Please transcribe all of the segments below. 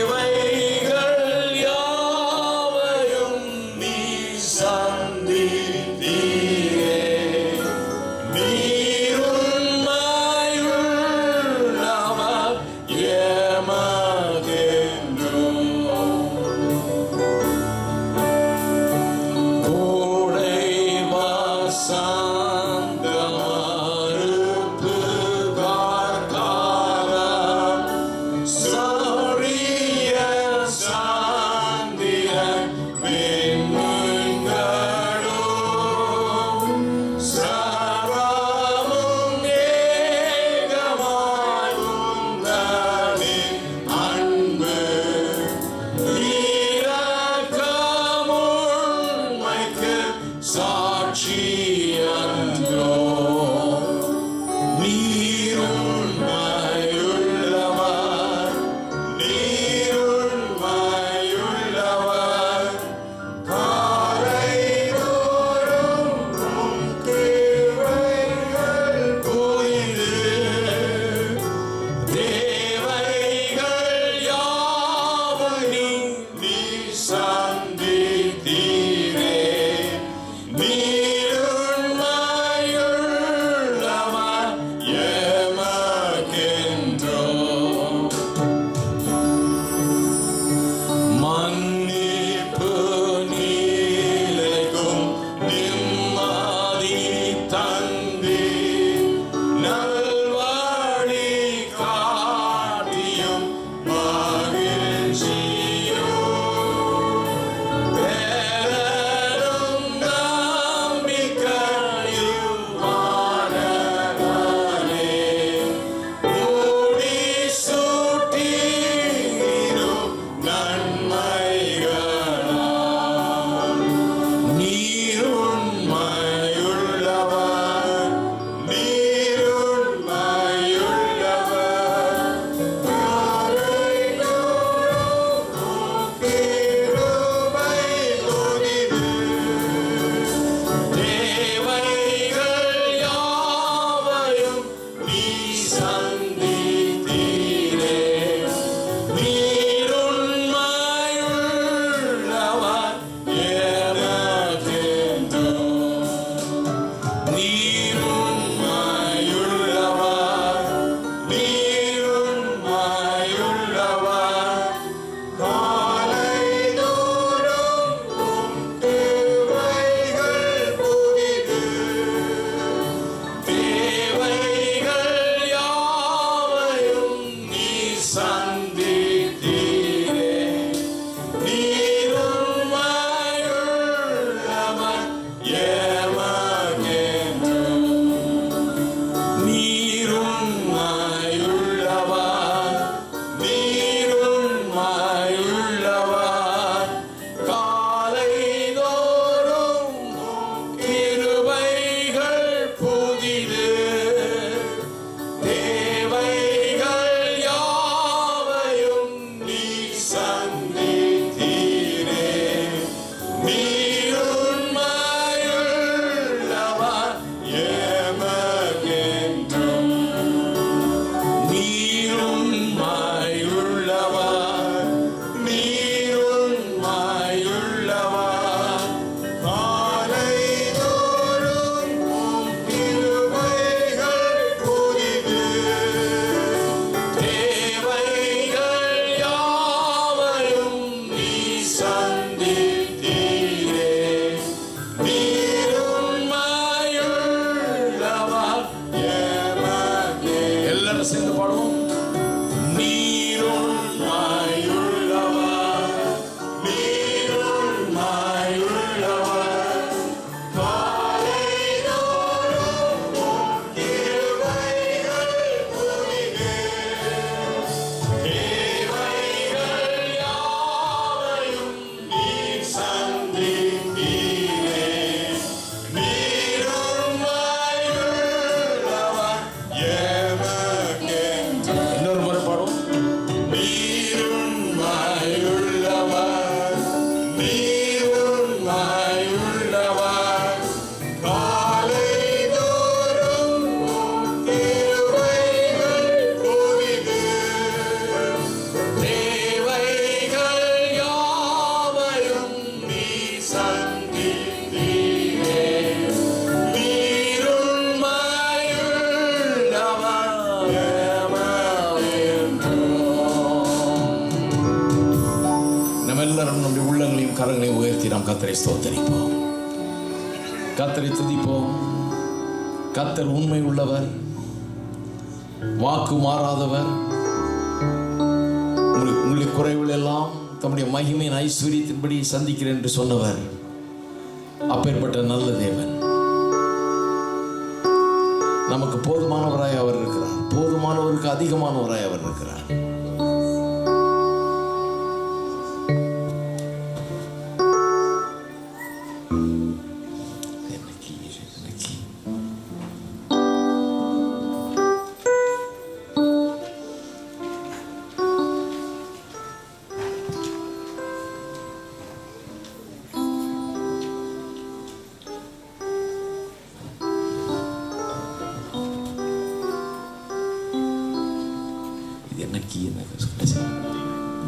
தேவைகள் யாவும் எல்லாரும் நம்முடைய உள்ளங்களையும் கரங்களையும் உயர்த்தி நாம் கர்த்தரை ஸ்தோத்தரிப்போம், கர்த்தரை துதிப்போம். கர்த்தர் உண்மை உள்ளவர், வாக்கு மாறாதவர். உங்களுடைய குறைவுகள் எல்லாம் தம்முடைய மகிமையின் ஐஸ்வர்யத்தின்படி சந்திக்கிறேன் என்று சொன்னவர் அப்பேற்பட்ட நல்ல தேவன். நமக்கு போதுமானவராய் அவர் இருக்கிறார், போதுமானவருக்கு அதிகமானவராய் அவர் இருக்கிறார்.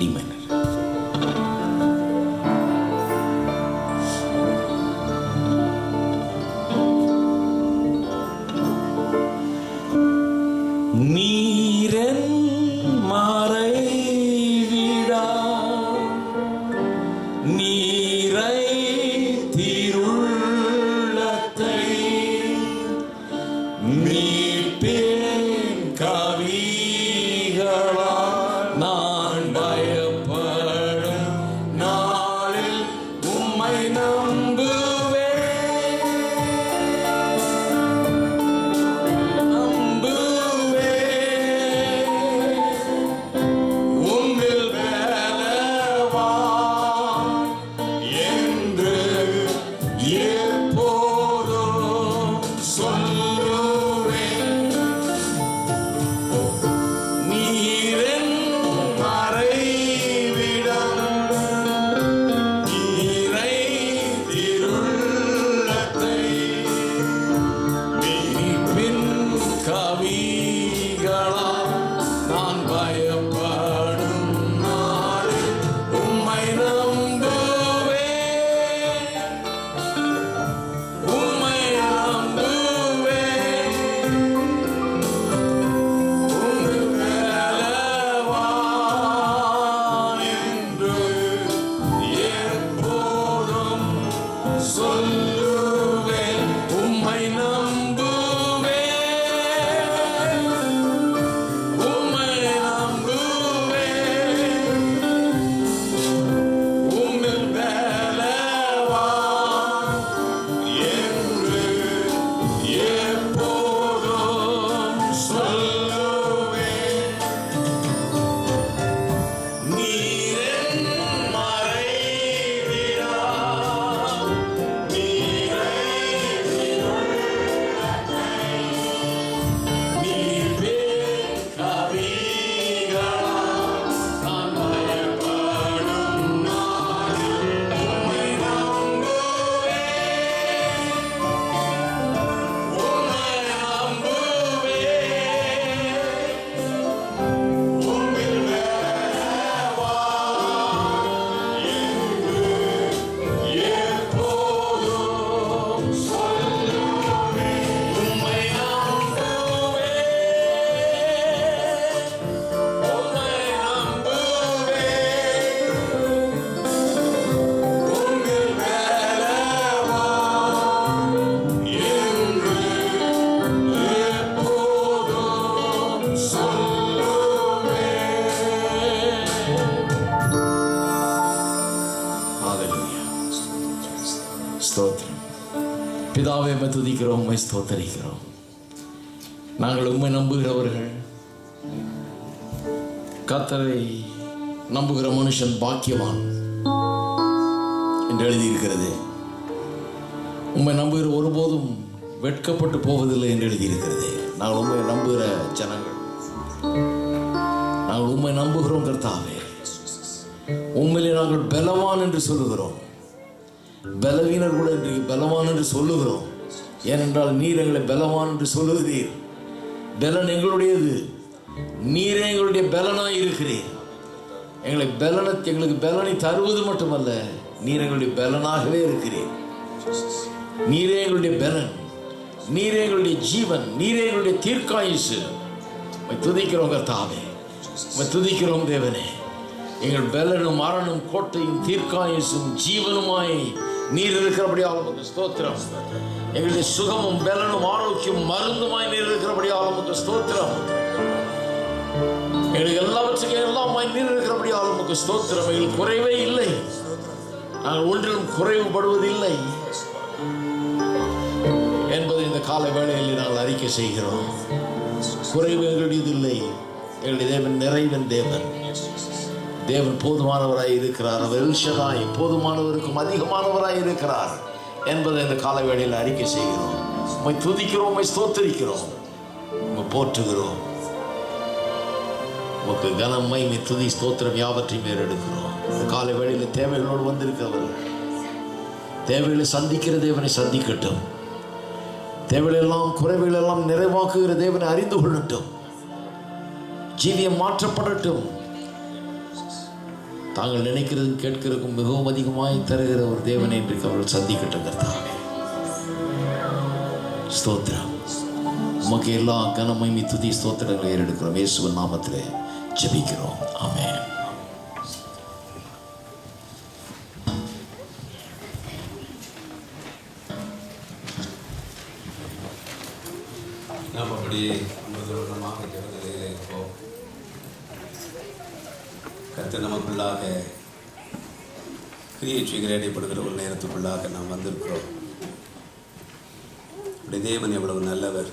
D minor. நீரன் மறைவிடா நீரை திருள்ளத்தை மீட்பேன் கவிகளா நான் பயப்படும் நாளில் உம்மை ஸ்தோத்திரம். பிதாவே, உம்மை துதிக்கிறோம், உம்மை ஸ்தோத்தரிக்கிறோம். நாங்கள் உம்மை நம்புகிறவர்கள். கர்த்தரை நம்புகிற மனுஷன் பாக்கியவான் என்று எழுதியிருக்கிறது. உம்மை நம்புகிற ஒருபோதும் வெட்கப்பட்டு போவதில்லை என்று எழுதியிருக்கிறது. நாங்கள் உம்மை நம்புகிற ஜனங்கள், நாங்கள் உம்மை நம்புகிறோம் கர்த்தாவே. உண்மையிலே நாங்கள் பலவான் என்று சொல்லுகிறோம். பலவீனர் கூட இன்றைக்கு பலவான் என்று சொல்லுகிறோம். ஏனென்றால் நீர் எங்களை பலவான் என்று சொல்லுகிறீர். பலன் எங்களுடையது, நீரே எங்களுடைய பலனாய் இருக்கிறீர். எங்களுக்கு பலனை தருவது மட்டுமல்ல, நீர் எங்களுடைய பலனாகவே இருக்கிறீர். நீரே எங்களுடைய பலன், நீரே எங்களுடைய ஜீவன், நீரே எங்களுடைய தீர்க்காயுசு. துதிக்கிறோம் கர்த்தாவே, துதிக்கிறோம் தேவனே. எங்கள் பலனும் மரணம் கோட்டையும் தீர்க்காயுசும் ஜீவனுமாய் நீர் இருக்கிறபடியால் உமக்கு ஸ்தோத்திரம். எங்களுடைய சுகமும் பலனும் ஆரோக்கியம் மருந்துமாய் நீர் இருக்கிறபடியால் உமக்கு ஸ்தோத்திரம். எங்களுக்கு எல்லாவற்றுக்கும் எல்லாமாய் நீர் இருக்கிறபடியால் உமக்கு ஸ்தோத்திரம். எங்களுக்கு குறைவே இல்லை, நாங்கள் ஒன்றிலும் குறைவுபடுவதில்லை என்பதை இந்த கால வேளையில் நாங்கள் அறிக்கை செய்கிறோம். குறைவு எங்களுடையது இல்லை. எங்களுடைய தேவன் நிறைவன் தேவன். தேவன் போதுமானவராய் இருக்கிறார். அவர் எல்ஷதாய், போதுமானவருக்கும் அதிகமானவராய் இருக்கிறார் என்பதை இந்த கால வேளையில் அறிக்கை செய்கிறோம். உம்மை துதிக்கிறோம், உம்மை ஸ்தோத்திரிக்கிறோம், உம்மை போற்றுகிறோம். உமக்கு கனம், மகிமை, துதி, ஸ்தோத்திரம் யாவற்றையும் ஏறெடுக்கிறோம். இந்த கால வேளையில் தேவைகளோடு வந்திருக்கிறவர் தேவைகளை சந்திக்கிற தேவனை சந்திக்கட்டும். தேவைகளெல்லாம் குறைவுகளெல்லாம் நிறைவாக்குகிற தேவனை அறிந்து கொள்ளட்டும். ஜீவியம் மாற்றப்படட்டும். தாங்கள் நினைக்கிறதும் கேட்கிறதுக்கும் மிகவும் அதிகமாய் தருகிற ஒரு தேவனை இன்றைக்கு அவர்கள் சந்திக்கட்டும். கர்த்தாவே ஸ்தோத்திரம். உமக்கு எல்லா கனமகிமை, துதி, ஸ்தோத்திரங்களை ஏறெடுக்கிறோம். இயேசுவின் நாமத்திலே ஜெபிக்கிறோம். ஆமென். நாம் அப்படி 50 வருடமாக ஜெபநிலையில் இருப்போம். கர்த்தர் நமக்குள்ளாக கிரியை செய்கிற இடைப்படுகிற ஒரு நேரத்துக்குள்ளாக நாம் வந்திருக்கிறோம். அப்படி தேவன் எவ்வளவு நல்லவர்.